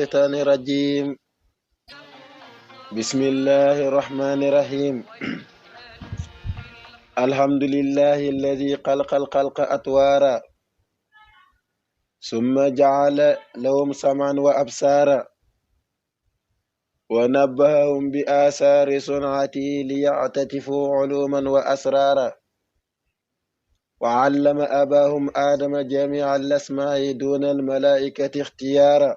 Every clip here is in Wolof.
الشيطان الرجيم. بسم الله الرحمن الرحيم. الحمد لله الذي خلق الخلق أطوارا ثم جعل لهم سمعا وأبصارا ونبههم بآثار صنعته ليعترفوا علوما وأسرارا وعلم أباهم آدم جميع الأسماء دون الملائكة اختيارا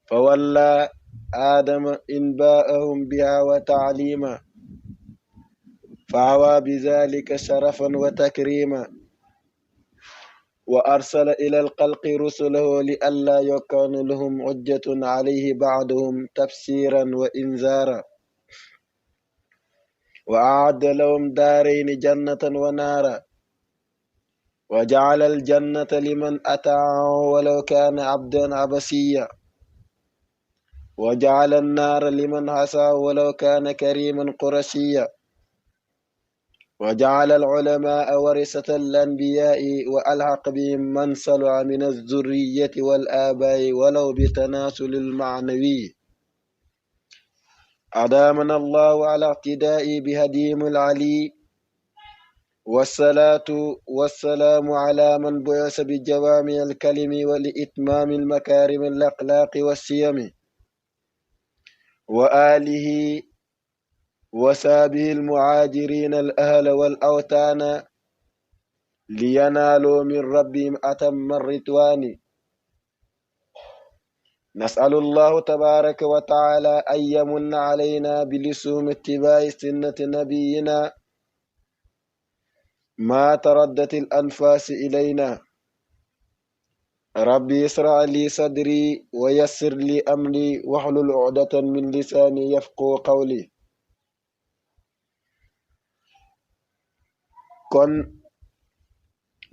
فولى آدم إنباءهم بها وتعليما فعوى بذلك شرفا وتكريما وأرسل إلى الخلق رسله لئلا يكون لهم حجة عليه بعدهم تفسيرا وإنذارا وأعد لهم دارين جنة ونارا وجعل الجنة لمن أطاعه ولو كان عبدا عبسيا وجعل النار لمن عصاه ولو كان كريما قرشيا وجعل العلماء ورثة الأنبياء وألحق بهم من صلح من الذرية والآباء ولو بتناسل المعنوي أدامنا الله على اقتداء بهديهم العلي والصلاة والسلام على من بعث بجوامع الكلم ولإتمام المكارم الأخلاق والسيم وآله وسابه المعاجرين الأهل والأوتان لينالوا من ربهم أتم الرضوان نسأل الله تبارك وتعالى أن يمن علينا بلسوم اتباع سنة نبينا ما تردت الأنفاس إلينا ربي اسرع لي صدري ويسر لي أمري واحلل عقدة من لساني يفقهوا قولي kon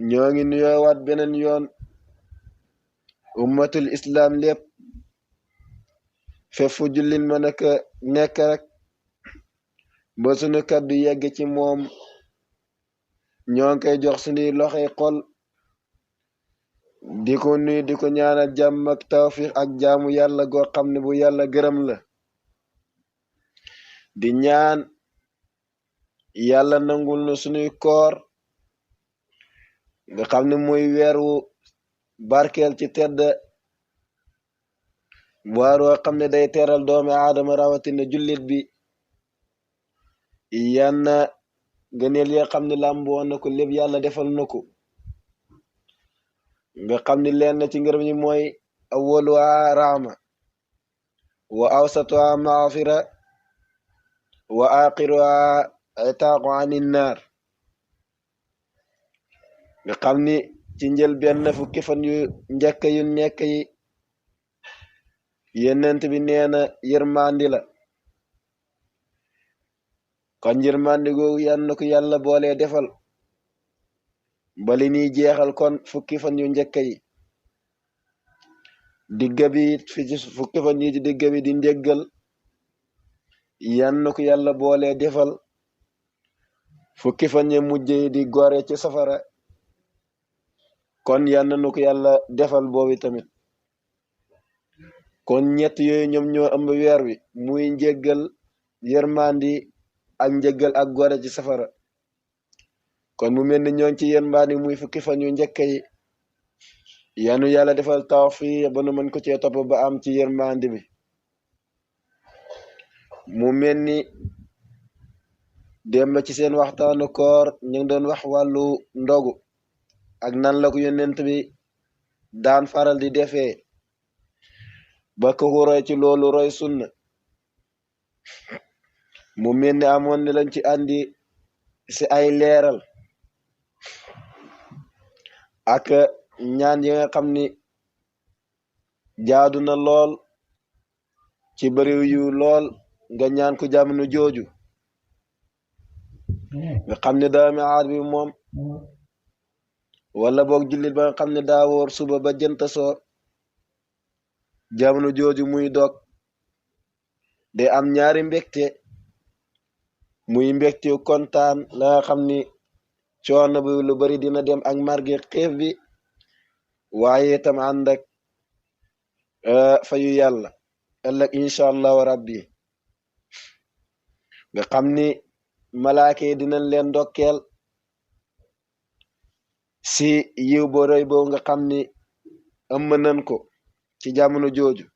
ñoo ngi nuyoowaat beneen yoon ummatul islam lépp fépp fu jullit ma nekk rek ba sunu kaddu yegg ci moom ñoo ngi koy jox sunuy loxoy xol di ko nuyu di ko ñaanal jàmm ak tawfiq ak jaamu yàlla goo xam ne bu yàlla gërëm la di ñaan yàlla nangul na sunuy koor nga xam ne mooy weeru barkeel ci tedd waaroo xam ne day teral doomi aadama rawatina jullit bi yanna gëneel ya xam ne làmboo na ko lépp yàlla defal na ko nga xam ne leen ci ngërëm ñi mooy awwaluha rahma wa awsatuha maghfira wa axiruha itaaqu anin naar nga xam ni ci njël benn fukki fan yu njëkk yu nekk yi yenent bi nee na yërmandi la kon yërmandi googu yan na ko yàlla boole defal bali ni jeexal kon fukki fan yu njëkk yi digga bi fi ci fukki fan yi ci digga bi di njëggal yan na ko yàlla boole defal fukki fan yu mujj yi di gore ci safara kon yan na ko yàlla defal boobu tamit kon ñett yooyu ñoom ñoo ëmb weer wi muy njëggal yërmandi ak njëggal ak gore ci safara kon mu mel ni ñoo ngi ci yërmandi muy fukki fan yu njëkk yi yanu yàlla defal tawfiq ba nu mën ko cee topp ba am ci yërmandi bi mu mel ni démb ci seen waxtaanu koor ñu ngi doon wax wàllu ndogu ak nan la ko yonent bi daan faral di defee ba ko roy ci loolu roy sunna mu mel ni amoon ni lañ ci andi si ay leeral ak ñaan yi nga xam ni jaadu na lool ci bariw yu lool nga ñaan ko jamono jooju nga xam ne doomi aadama bi moom wala boog jullit ba nga xam ne daa woor suba ba jant soo jamono jooju muy dog de am ñaari mbégte muy mbégte kontaan la nga xam ni coono bi lu bari dina dem ak marge xiif bi waaye itam ànd ak fayu yàlla ëllëg incha allahu rabbi nga xam ni malaaka yi dinañ leen ndokkeel si yiw bo rëy boobu nga xam ni ëmb nañ ko ci jamono jooju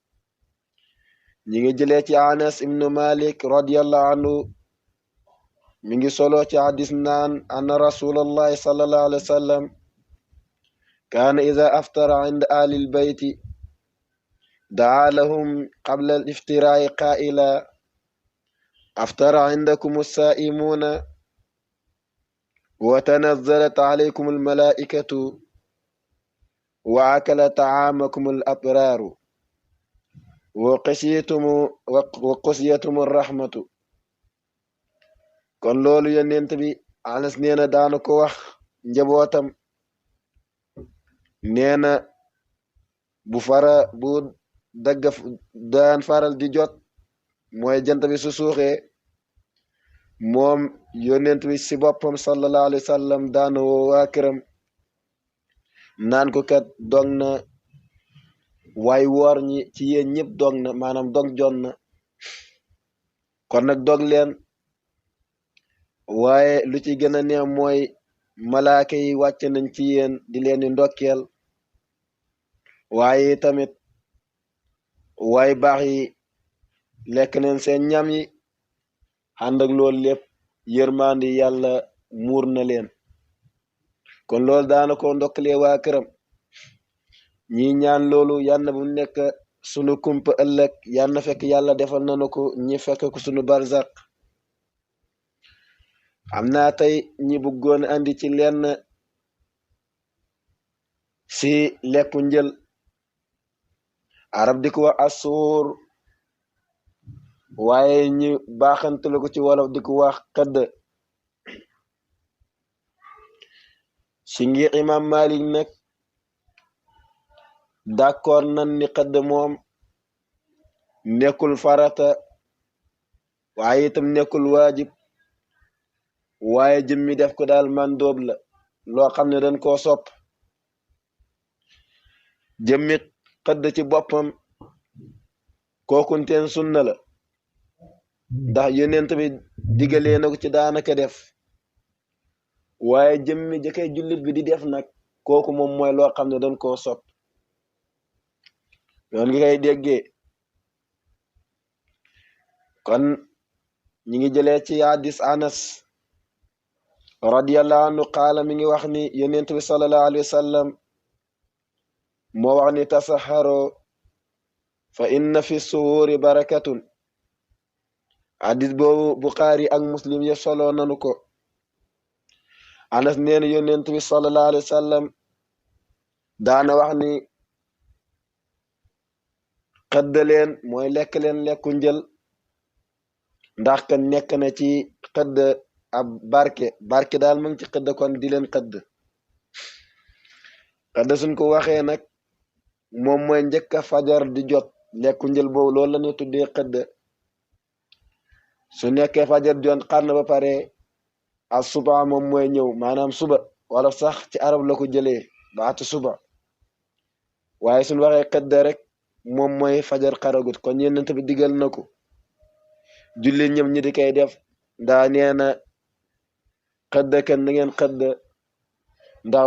ñi ngi jëlee ci Anas ibnu Malik radiyallahu anhu mi ngi solo ci hadis naan anna rasulallahi sallallahu alayhi wa sallam kaana ida aftara inda ahli lbayti daa lahum qabla aliftiraai qaa'ila aftara indakum assaa'imuuna wa tanazzalat alaykum almalaa'ikatu wa akala taamakum alabraaru wa qasiyatum arrahmatu kon loolu yonent bi Anas nee na daana ko wax njabootam nee na bu dagga daan faral di jot mooy jant bi su suuxee moom yonent bi si boppam sallallahu alayhi wa sallam daana woo waa këram naan ko kat dog na waaye woor ñi ci yéen ñëpp dog na maanaam dog jot na kon nag dog leen waaye lu ci gën a neex mooy malaaka yi wàcc nañ ci yéen di leen di ndokkeel waaye tamit waaye baax yi lekk nañ seen ñam yi ànd ak loolu lépp yërmandi yàlla muur na leen kon loolu daana ko ndokkalee waa këram ñi ñaan loolu yal na bu nekk sunu kumpa ëllëg yal na fekk yàlla defal nanu ko ñi fekk ko sunu barzak am naa tey ñi bëggoon andi ci lenn si lekku njël arab di ko wax asuur waaye ñi baaxantale ko ci wolof di ko wax xëdd si ngir imam Malik nag d'accord nan ni xëdd moom nekkul farata waaye itam nekkul waajib waaye jëmmi def ko daal mandóob la loo xam ne dañ koo sopp jëmmi xëdd ci boppam kookunteen sunna la ndax yonent bi digalee na ko ci daanaka def waaye jëmmi jëkkay jullit bi di def nag kooku moom mooy loo xam ne dañ koo sopp yoon ngi koy déggee kon ñi ngi jëlee ci hadis Anas radiyallahu anhu qaala mi ngi wax ni yonent bi sallallahu alayhi wa sallam moo wax ni tasaxaro fa inna fi suhuuri barakatun hadis boobu Buxaari ak Muslim yëpp solo nanu ko Anas nee na yonent bi sallallahu alayhi wa sallam daana wax ni xëdd leen mooy lekk leen lekku njël ndax kan nekk na ci xëdd ab barke daal mu ngi ci xëdd kon di leen xëdd suñ ko waxee nag moom mooy njëkk a fajar di jot lekku njël boobu loolu la ñuy tuddee xëdd su nekkee fajar jot xar na ba pare as suba moom mooy ñëw maanaam suba wala sax ci arab la ko jëlee baatu suba waaye suñ waxee xëdd rek moom mooy fajar xaragut kon yonent bi digal na ko julli ñëm ñi di koy def ndaa nee na xëdd kan na ngeen xëdd ndax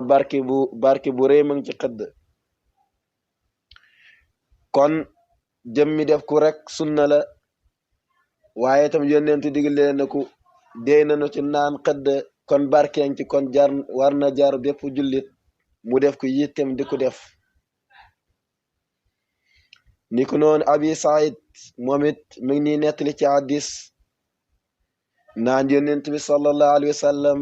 barke bu rëy ma ngi ci xëdd kon jëmmi def ku rek sunna la waaye tam yonent digal leen na ko dee nañu ci naan xëdd kon barkeen ci kon war na jar bépp jullit mu def ko yittem di ko def ni ko noonu abi said moom it mi ngi nii nettali ci hadis naan yonent bi sallallahu alayhi wa sallam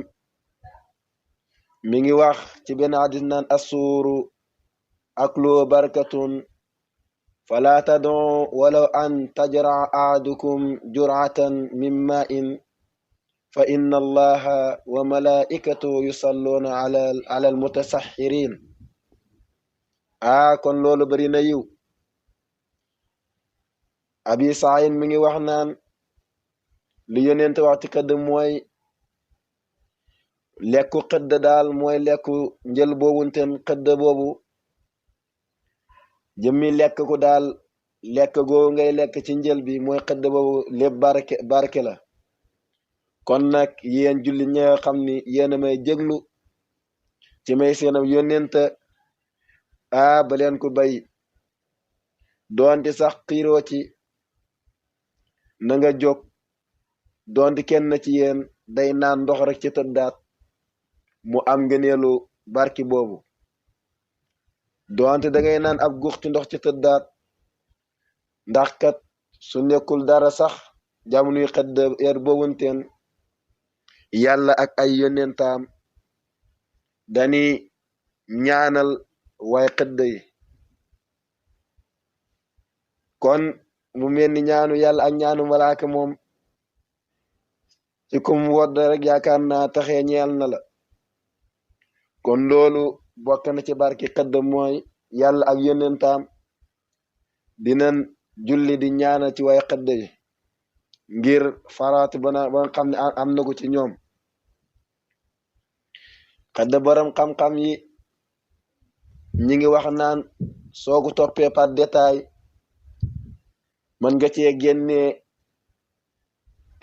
mi ngi wax ci benn hadis naan assuuru aklu barakatun fala tad'u walaw an tajra ahadukum jur'atan min ma'in fa inna allaha wa malaikatahu yusalluna ala almutasaxirin kon loolu bari na yiw abi said mi ngi wax naan li yonent wax ci xëdd mooy lekku xëdd daal mooy lekku njël boobu ten xëdd boobu jëmmi lekk ko daal lekk googu ngay lekk ci njël bi mooy xëdd boobu lépp barke la kon nag yéen julli ñi nga xam ni yéen a may jéglu ci may seenam yónnent ba leen ko bay doonte sax xiiroo ci na nga jóg doonte kenn ci yéen day naan ndox rek ci tëddaat mu am ngëneelu barki boobu doonte da ngay naan ab gux ci ndox ci tëddaat ndax kat su nekkul dara sax jamonoy xëdd heure boobunteen yàlla ak ay yónnentaam dani ñaanal way xëdd yi kon mu mel ni ñaanu yàlla ak ñaanu malaaka moom ci kum wodd rek yaakaar naa taxee ñeel na la kon loolu bokk na ci barki xëdd mooy yàlla ak yónnentaam dinañ julli di ñaanal ci way xëdd yi ngir faraatu ba nga xam ne am na ko ci ñoom xëdd borom xam-xam yi ñi ngi wax naan soo ko toppee par détail mën nga cee génnee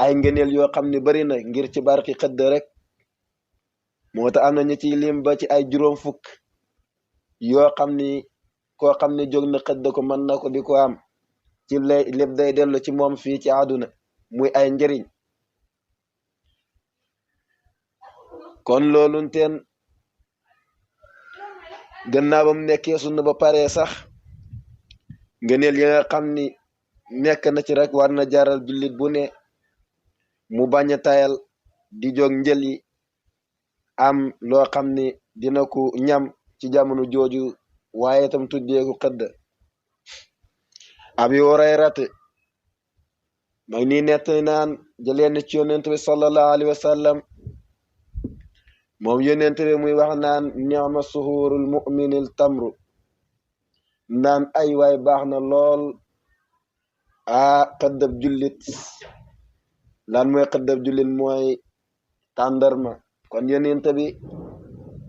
ay ngëneel yoo xam ne bari na ngir ci barki xëdd rek moo tax am na ñu ciy lim ba ci ay juróom fukk yoo xam ni koo xam ne jóg na xëdd ko mën na ko di ko am ci lépp day dellu ci moom fii ci àdduna muy ay njëriñ kon loolu teen gannaaw ba mu nekkee sunna ba pare sax ngëneel yi nga xam ni nekk na ci rek war na jaral jullit bu ne mu bañ a tayal di jóg njël yi am loo xam ni dina ko ñam ci jamono jooju waaye itam tuddeeku xëdd Abi Hurayrata mag ni nett naan jëleen ci yonent bi sallallahu alayhi wa sallam moom yonent bi muy wax naan ni'ma suhurul mu'minil tamru naan ay waay baax na lool xëddab jullit lan mooy xëddab jullit mooy tàndarma kon yonent bi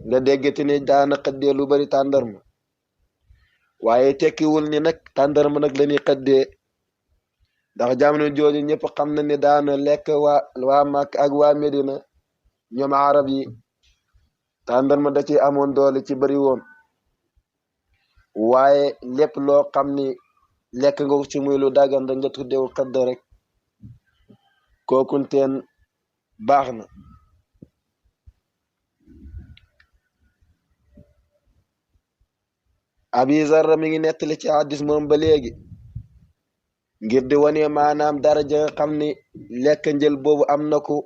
nga déggati ni daana xëddee lu bari tàndarma waaye tekkiwul ni nag tàndarma nag la ñuy xëddee ndax jamono jooju ñëpp xam na ni daana lekk waa Makka ak waa Medina ñoom arab yi tàndarma da ci amoon doole ci bari woon waaye lépp loo xam ni lekk nga ci muy lu dagan da nga tuddeewu xëdd rek kookunteen baax na Abi Zarra mi ngi nettali ci hadis moom ba léegi ngir di wane maanaam daraja nga xam ni lekk njël boobu am na ko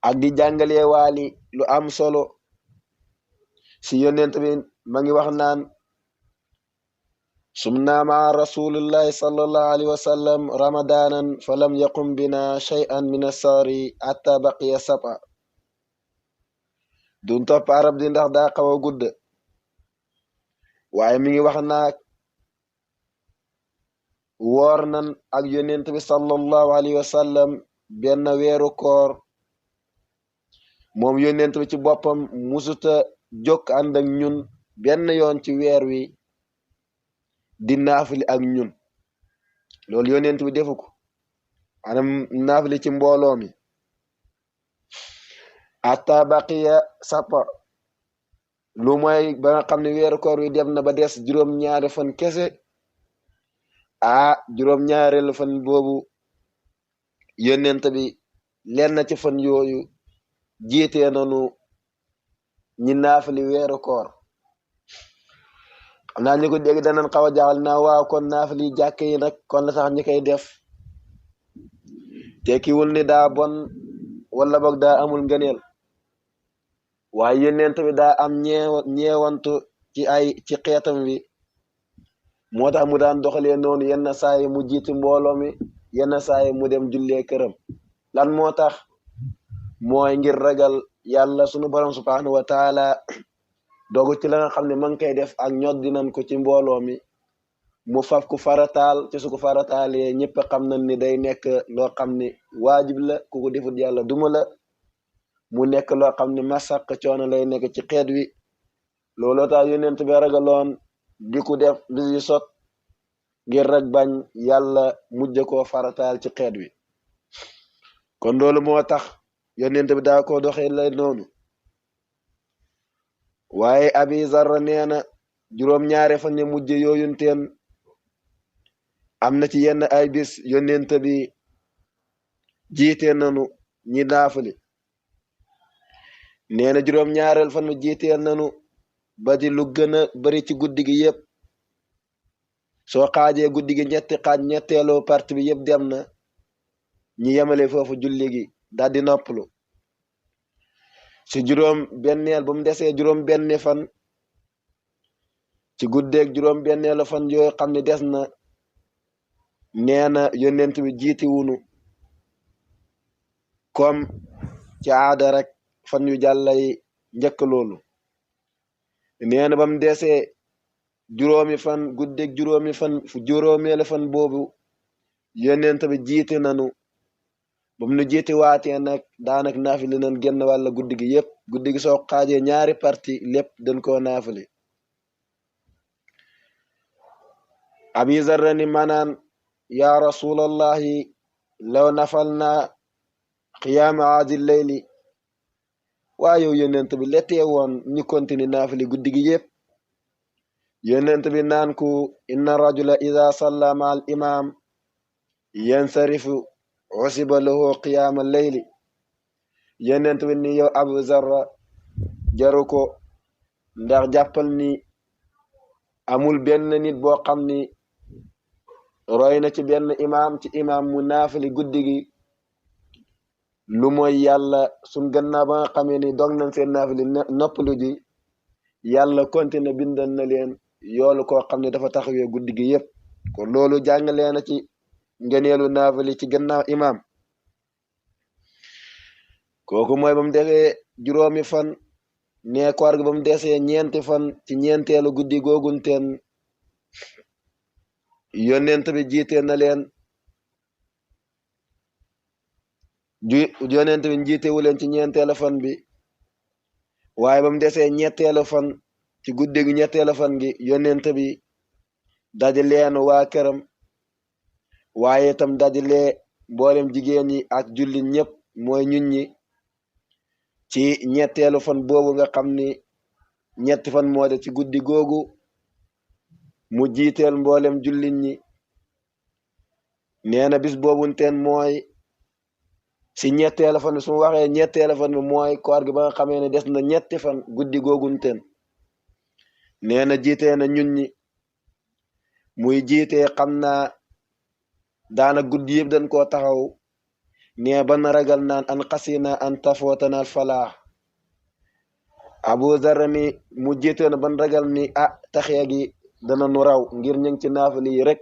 ak di jàngale waali lu am solo si yonent bi ma ngi wax naan sumna maa rasulillahi sallallahu alayhi wa sallam ramadanan fa lam yaqum bina shay'an min asari hatta baqiya sab'a dun topp arab di ndax daa xaw a gudd waaye mi ngi wax naag woor nan ak yonent bi sallallahu alayhi wa sallam benn weeru koor moom yonent bi ci boppam musuta jokk ànd ak ñun benn yoon ci weer wi di naafili ak ñun loolu yonent bi defu ko maanaam naafili ci mbooloo mi hatta baqiya sapa lu mooy ba nga xam ne weeru koor wi dem na ba des juróom-ñaari fan kese juróom-ñaareelu fan boobu yonent bi lenn ci fan yooyu jiitee nanu ñi naafali weeru koor xam naa ñu ko dégg danañ xaw a jaaxal naa waaw kon naafali jàkk yi nag kon la tax ñi koy def tekkiwul ni daa bon wala boog daa amul ngëneel waaye yonent bi daa am ñeewantu ci xeetam wi moo tax mu daan doxalee noonu yenn saa yi mu jiiti mbooloo mi yenn saa yi mu dem jullee këram lan moo tax mooy ngir ragal yàlla sunu borom subhanahu wa taala dogu ci la nga xam ne ma ngi koy def ak ñod dinañ ko ci mbooloo mi mu faf ku farataal ci su ko farataalee ñëpp xam nañ ni day nekk loo xam ni waajib la ku ko defut yàlla duma la mu nekk loo xam ne masaq coono lay nekk ci xeet wi looloo tax yonent bi ragaloon di ku def bis yu sot ngir rek bañ yàlla mujj koo farataal ci xeet wi kon loolu moo tax yonent bi daa ko doxee lay noonu waaye abi zarra nee na juróom-ñaari fan ya mujj yooyunteen am na ci yenn ay bis yonent bi jiite nanu ñi naafali nee na juróom-ñaareel fan jiiteel nanu ba di lu gën a bari ci guddi gi yépp soo xaajee guddi gi ñetti xaaj ñetteeloo parti bi yépp dem na ñi yemale foofu julli gi daldi noppalu ci juróom benneel bu mu desee juróom benni fan ci guddeeg juróom benneelu fan yooyu xam ne des na nee na yonent bi jiiti wunu comme ci aada rek fan yu jàllay njëkk loolu nee na ba mu desee juróomi fan guddeeg juróomi fan fu juróomeelu fan boobu yonent bi jiiti nanu ba mu nu jiiti waatee nag daanak naafili nan genn wàlla guddi gi yépp guddi gi soo xaajee ñaari parti lépp dañ koo naafili abi zarra ni manaan yaa rasulallahi law nafal naa qiyaama aadi leyli waa yow yonent bi lettee woon ñu continue naafili guddi gi yépp yonent bi naan ku inna rajula ida salla ma al imam yansarifu usiba lahu qiyaama leyli yonent bi ni yow abu zarra jaru ko ndax jàppal ni amul benn nit boo xam ni roy na ci benn imam ci imam mu naafali guddi gi lu mooy yàlla suñ gannaaw ba nga xamee ni dog nañ seen naafali noppalu ji yàlla continue bindal na leen yoolu koo xam ne dafa taxawee guddi gi yépp kon loolu jàngalee na ci ngëneelu naafali ci gannaaw imam kooku mooy ba mu defee juróomi fan nee koor gi ba mu desee ñeenti fan ci ñeenteelu guddi googunteen yonent bi jiite na leen yonent bi jiitewu leen ci ñeenteelu fan bi waaye ba mu desee ñetteelu fan ci guddi gi ñetteelu fan gi yonent bi dajaleen waa këram waaye itam dajalee mboolem jigéen ñi ak julli ñëpp mooy ñun ñi ci ñetteelu fan boobu nga xam ni ñetti fan moo de ci guddi googu mu jiiteel mboolem jullit ñi nee na bis boobunteen mooy si ñetteelu fan bi su ma waxee ñetteelu fan bi mooy koor gi ba nga xamee ne des na ñetti fan guddi googunteen nee na jiitee na ñun ñi muy jiitee xam naa daana guddi yëpp dañ koo taxaw nee ban ragal naan an xasina an tafootana falaax abu zarra ni mu jiitee na ban ragal ni taxee gi dana nu raw ngir ñu ngi ci naafali yi rek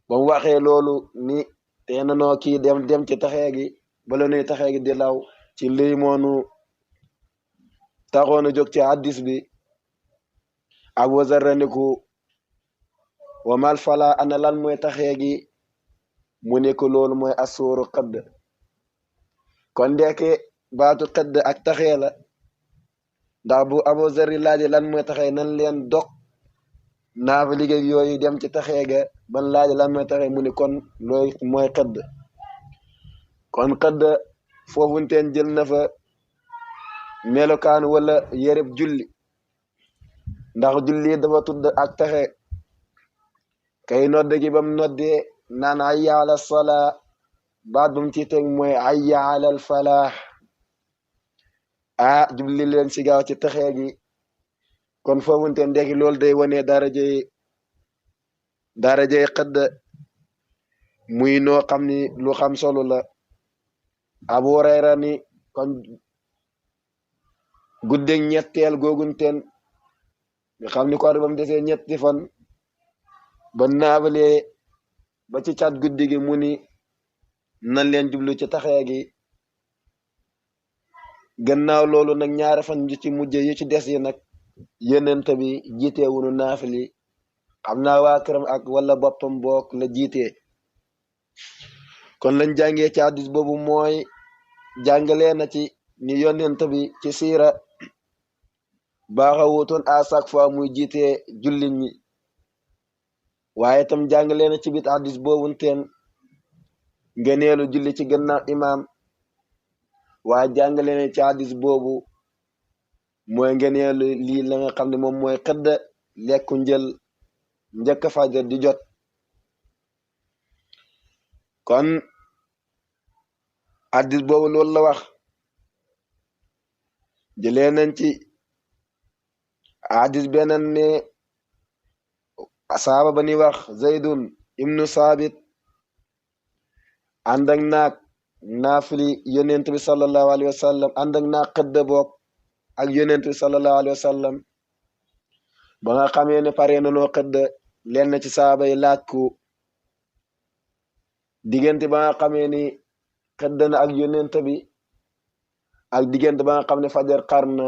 ba mu waxee loolu ni te nanoo kii dem ci taxee gi bala nuy taxee gi di law ci lii moonu taxoon a jóg ci hadis bi abu zarra ni ku wa mal fala ana lan mooy taxee gi mu ne ko loolu mooy asuuru xëdd kon ndeke baatu xëdd ak taxee la ndax bu abu zarri laaje lan mooy taxee nan leen dog naafa liggéey yooyu dem ci taxee ga ban laaje lan mooy taxee mu ni kon looy mooy xëdd kon xëdd foofunteen jël na fa melokaan wala yëreb julli ndax julli dafa tudd ak taxe kay nodd gi bam noddee naan hayya ala salaa baat bam ci teg mooy hayya ala al falaax julli leen si gaaw ci taxee gi kon foofunteen ndekki loolu day wane darajey xëdd muy noo xam ni lu xam solo la abu hurayra ni kon guddeeg ñetteel googunteen nga xam ni koor bam desee ñetti fan ba naabalee ba ci cat guddi gi mu ni nan leen jublu ci taxee gi gannaaw loolu nag ñaari fan yu ci mujj yu ci des yi nag yonent bi jiitee wunu naafili xam naa waa këram ak wala boppam book la jiitee kon lañ jàngee ci hadis boobu mooy jàngalee na ci ni yonent bi ci siira baaxawutoon à chaque fois muy jiite jullit ñi waaye itam jàngale na ci biir hadis boobu teen ngëneelu julli ci gannaaw imaam waaye jàngale na ci hadis boobu mooy ngëneelu lii la nga xam ne moom mooy xëdd lekku njël njëkk fajar di jot kon hadis boobu loolu la wax jëlee nañ ci hadis beneen ne saaba ba ni wax Zaydun ibnu Saabit ànd ak naag naafili yonent bi sallallahu alayhi wa sallam ànd ak naag xëdd boog ak yonent bi sallallahu alayhi wa sallam ba nga xamee ne pare nanoo xëdd leen na ci saaba yi laaj ko diggante ba nga xamee ni xëdd na ak yonent bi ak diggante ba nga xam ne fajar xar na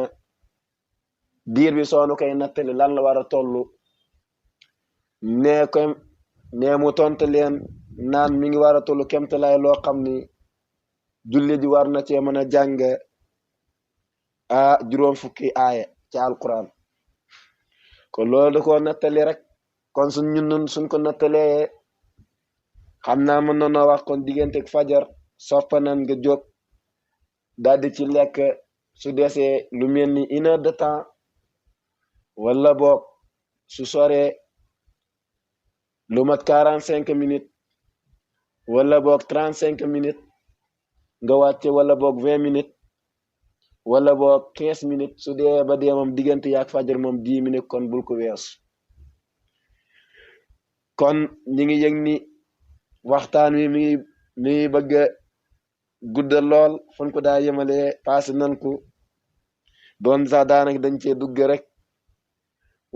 diir bi soonu koy nattali lan la war a toll nee mu tontu leen naan mi ngi war a toll kemtalaay loo xam ni julli ji war na cee mën a jàng juróom fukki aaya ci alquran kon loolu da koo nattali rek kon suñ ko nattalee xam naa mën na noo wax kon diggante fajar soppanan nga jóg daldi ci lekk su desee lu mel ni 1 heure de temps wala boog su soree lu mat 45 minutes wala boog 35 minutes nga wàcce wala boog 20 minutes wala boog 15 minutes su dee ba dee moom diggante yaak fajar moom 10 minutes kon bul ko weesu kon ñi ngi yëg ni waxtaan wi mi ngi bëgg a gudda lool fon ko daa yemale passé nan ko doon sax daanaka dañ cee dugg rek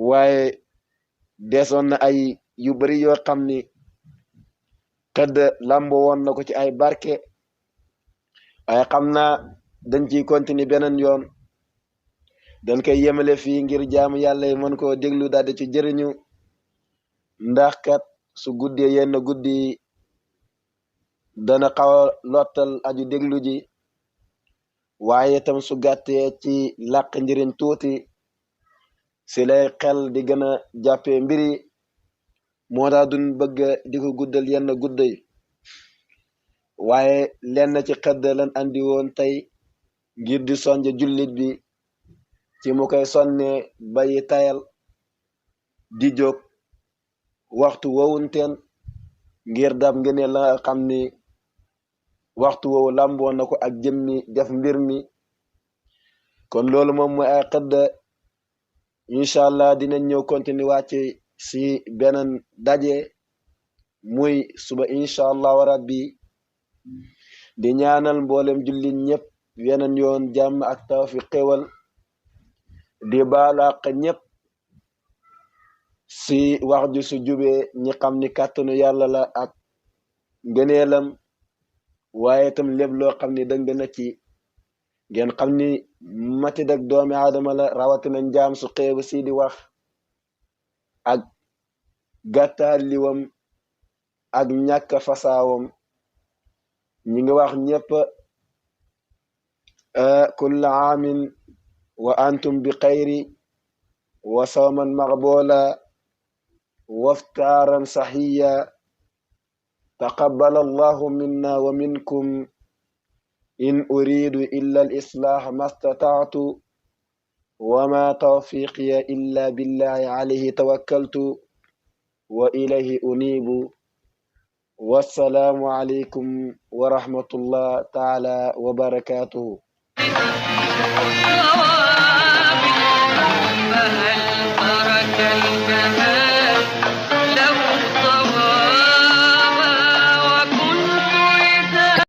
waaye desoon na ay yu bari yoo xam ni xëdd lambo woon na ko ci ay barke waaye xam naa dañ ciy continuer beneen yoon dañ koy yemale fii ngir jaamu yàlla yi mën koo déglu daal di ci jëriñu ndax kat su guddee yenn guddi dana xaw a lottal aju déglu ji waaye tam su gàttee ci làq njëriñ tuuti si lay xel di gën a jàppee mbiri moo tax duñ bëgg di ko guddal yenn gudda yi waaye lenn ci xëdd lan andi woon tey ngir di sonje jullit bi ci mu koy sonne bayi tayal di jóg waxtu wowunteen ngir dab ngene la xam ni waxtu woowu làmboo na ko ak jëmmi def mbir mi kon loolu moom mooy ay xëdd incha allah dinañ ñëw continuer wàcc si beneen daje muy suba incha allah rabbi di ñaanal mboolem jullit ñëpp weneen yoon jàmm ak tawfiq xéwal di baalu àq ñëpp si wax ju su jubee ñi xam ni kàttanu yàlla la ak ngëneelam waaye itam lépp loo xam ni dëng na ci ngeen xam ni mati dak doomi aadama la rawatina njaam su xeebu si di wax ak gàttaal liwam ak ñàkk fasaawam ñi ngi wax ñëpp kulla aamin wa antum bi xayri wa sawman maqboola waftaaran saxiya taqabbal allahu minna wa minkum in uridu illa al islah ma stata'tu wa ma tawfiqiya illa billahi alayhi tawakkaltu wa ilayhi unibu wassalaamu alaykum wa rahmatullah taala wa barakatuhu